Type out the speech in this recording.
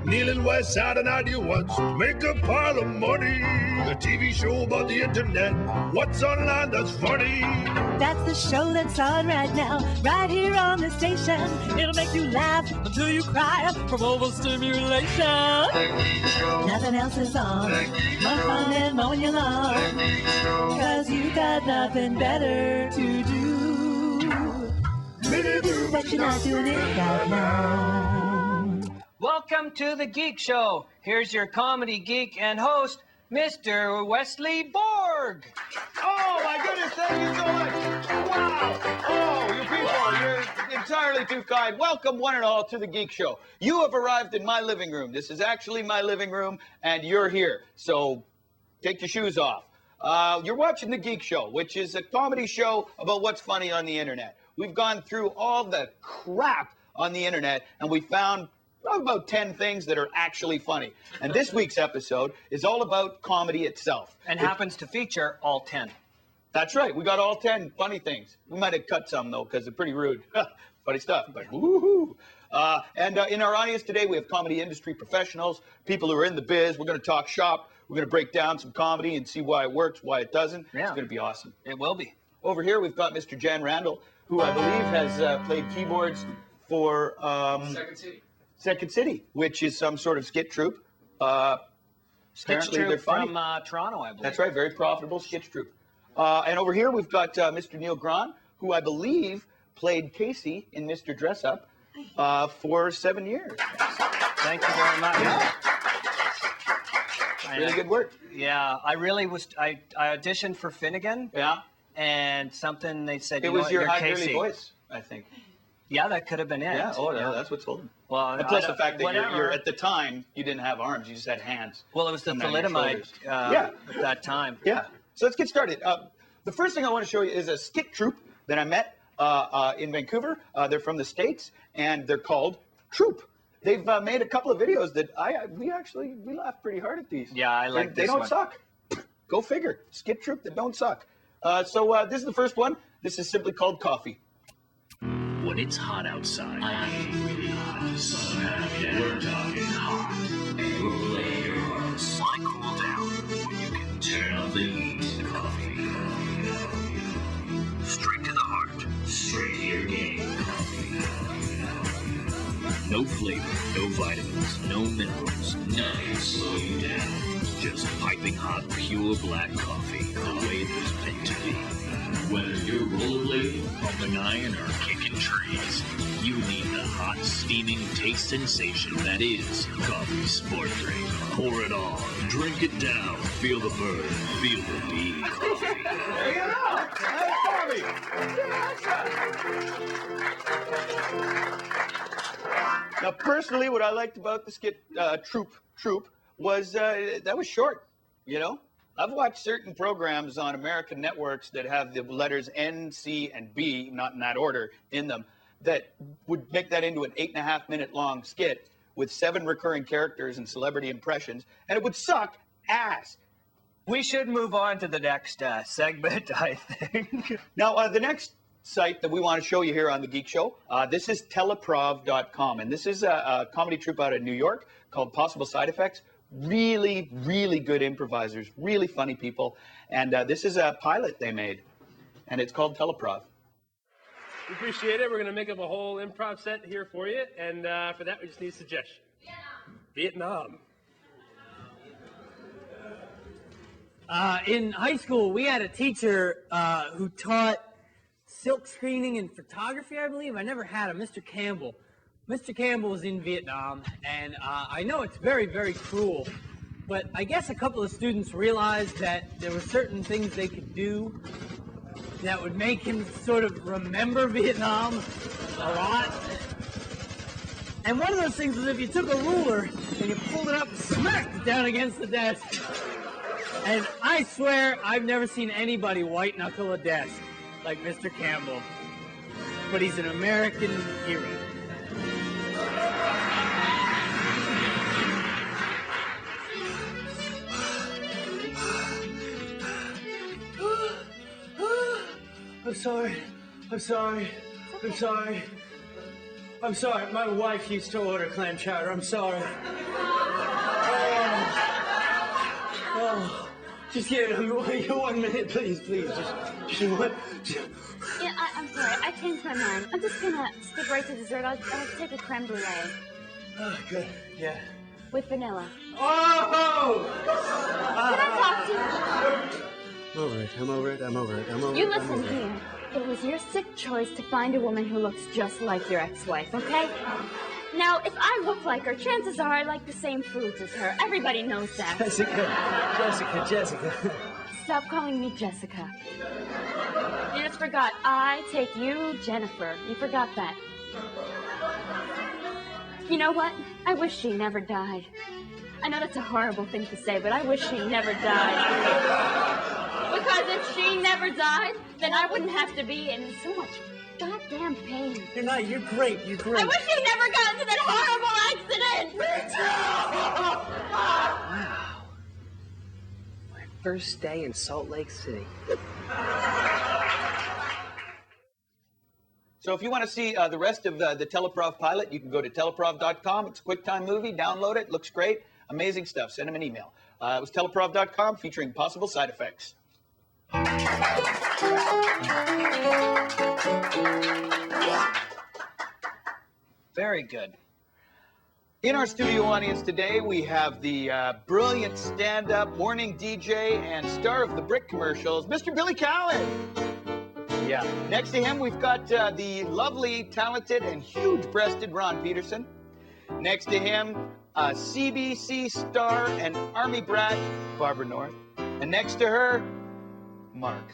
Neil West had an idea once to make a pile of money. A TV show about the internet. What's online that's funny? That's the show that's on right now, right here on the station. It'll make you laugh until you cry from overstimulation. Nothing else is on. More fun than mowing your lawn. Cause you got nothing better to do. But you're not doing it right now. Welcome to the Geek Show. Here's your comedy geek and host, Mr. Wesley Borg. Oh, my goodness, thank you so much. Wow. Oh, you people, you're entirely too kind. Welcome, one and all, to the Geek Show. You have arrived in my living room. This is actually my living room, and you're here. So take your shoes off. You're watching the Geek Show, which is a comedy show about what's funny on the internet. We've gone through all the crap on the internet, and we found about 10 things that are actually funny. And this week's episode is all about comedy itself. And happens to feature all 10. That's right. We got all 10 funny things. We might have cut some, though, because they're pretty rude. Funny stuff, but woohoo. And in our audience today, we have comedy industry professionals, people who are in the biz. We're going to talk shop. We're going to break down some comedy and see why it works, why it doesn't. Yeah. It's going to be awesome. It will be. Over here, we've got Mr. Jan Randall, who I believe has played keyboards for Second City, which is some sort of skit troupe. Sketch troupe from Toronto, I believe. That's right, very profitable sketch troupe. And over here we've got Mr. Neil Grant, who I believe played Casey in Mr. Dress Up for 7 years. Thank you very much. Yeah. Really good work. Yeah, I auditioned for Finnegan. Yeah. And something they said, it was your high Casey. girly voice, I think. Yeah, that could have been it. Yeah, that's what's holding. Well, and plus the fact that you're at the time, you didn't have arms, you just had hands. Well, it was the thalidomide at that time. Yeah. So let's get started. The first thing I want to show you is a skit troupe that I met in Vancouver. They're from the States, and they're called Troupe. They've made a couple of videos that we laughed pretty hard at these. Yeah, I like this They don't one. suck. Go figure. Skit troupe that don't suck. So this is the first one. This is simply called Coffee. When it's hot outside, I mean really hot, so we're talking hot. We'll lay your hearts. Why cool down when you can turn up the heat? Coffee. Straight to the heart, straight to your game. Coffee. No flavor, no vitamins, no minerals, nothing to slow you down. Just piping hot, pure black coffee, the way it was meant to be. Whether you're rollerblading, pumping iron, or kicking trees, you need the hot, steaming taste sensation that is coffee sport drink. Pour it on, drink it down, feel the burn, feel the beat. Coffee. There you go. That's coffee. Now, personally, what I liked about the skit troupe was that was short, you know? I've watched certain programs on American networks that have the letters N, C, and B, not in that order, in them, that would make that into an 8.5 minute long skit with 7 recurring characters and celebrity impressions, and it would suck ass. We should move on to the next segment, I think. Now, the next site that we want to show you here on the Geek Show, this is teleprov.com, and this is a comedy troupe out of New York called Possible Side Effects. Really, really good improvisers, really funny people. And this is a pilot they made, and it's called Teleprov. We appreciate it. We're going to make up a whole improv set here for you. And for that, we just need a suggestion. Vietnam. In high school, we had a teacher who taught silk screening and photography, I believe. I never had him, Mr. Campbell. Mr. Campbell was in Vietnam, and I know it's very, very cruel, but I guess a couple of students realized that there were certain things they could do that would make him sort of remember Vietnam a lot. And one of those things was if you took a ruler and you pulled it up and smacked it down against the desk. And I swear I've never seen anybody white knuckle a desk like Mr. Campbell. But he's an American hero. I'm sorry. I'm sorry. My wife used to order clam chowder. I'm sorry. Just give it 1 minute, please. Just one. Yeah, I'm sorry. I changed my mind. I'm just gonna skip right to dessert. I'll take a creme brulee. Oh, good. Yeah. With vanilla. Oh! Can I talk to you? I'm over it. You listen here. It was your sick choice to find a woman who looks just like your ex-wife, okay? Now, if I look like her, chances are I like the same foods as her. Everybody knows that. Jessica. Stop calling me Jessica. You just forgot. I take you, Jennifer. You forgot that. You know what? I wish she never died. I know that's a horrible thing to say, but I wish she never died. Because if she never died, then I wouldn't have to be in so much goddamn pain. You're not. You're great. I wish she never got into that horrible accident! Me too! Wow. My first day in Salt Lake City. So if you want to see the rest of the Teleprov pilot, you can go to teleprov.com. It's a QuickTime movie. Download it. Looks great. Amazing stuff. Send them an email. It was teleprov.com featuring possible side effects. Very good. In our studio audience today, we have the brilliant stand-up, morning DJ, and star of the Brick commercials, Mr. Billy Cowan. Yeah. Next to him, we've got the lovely, talented, and huge-breasted Ron Peterson. Next to him, CBC star and Army brat, Barbara North. And next to her, Mark.